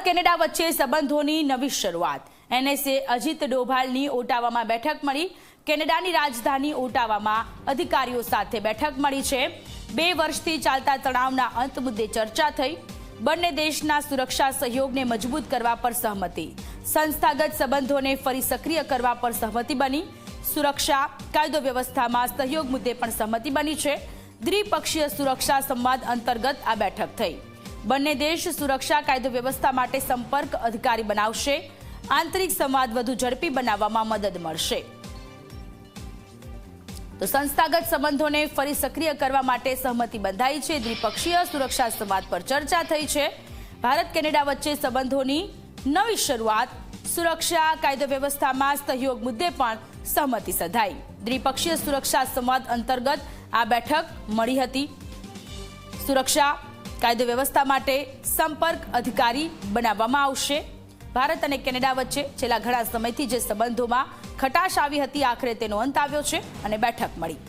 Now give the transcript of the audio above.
Bharat Canada વચ્ચે સંબંધોની નવી શરૂઆત। એનએસએ અજીત ડોભાલની ઓટાવામાં બેઠક મળી। કેનેડાની રાજધાની ઓટાવામાં અધિકારીઓ સાથે બેઠક મળી છે। 2 વર્ષથી ચાલતા તણાવના અંત મુદ્દે ચર્ચા થઈ। બંને દેશના સુરક્ષા સહયોગને મજબૂત કરવા પર સહમતિ। સંસ્થાગત સંબંધોને ફરી સક્રિય કરવા પર સહમતિ બની। સુરક્ષા કાયદો વ્યવસ્થામાં સહયોગ મુદ્દે પણ સહમતિ બની છે। દ્વિપક્ષીય સુરક્ષા સંવાદ અંતર્ગત આ બેઠક થઈ। બંને દેશ સુરક્ષા કાયદો વ્યવસ્થા માટે સંપર્ક અધિકારી બનાવશે। આંતરિક સંવાદ વધુ ઝડપી બનાવવામાં મદદ મળશે। તો સંસ્થાગત સંબંધોને ફરી સક્રિય કરવા માટે સહમતિ બંધાઈ છે। દ્વિપક્ષીય સુરક્ષા સંવાદ પર ચર્ચા થઈ છે। ભારત કેનેડા વચ્ચે સંબંધોની નવી શરૂઆત। સુરક્ષા કાયદો વ્યવસ્થામાં સહયોગ મુદ્દે પણ સહમતિ સધાઈ। દ્વિપક્ષીય સુરક્ષા સંવાદ અંતર્ગત આ બેઠક મળી હતી। સુરક્ષા કાયદો વ્યવસ્થા માટે સંપર્ક અધિકારી બનાવવામાં આવશે। ભારત અને કેનેડા વચ્ચે છેલ્લા ઘણા સમયથી જે સંબંધોમાં ખટાશ આવી હતી, આખરે તેનો અંત આવ્યો છે અને બેઠક મળી।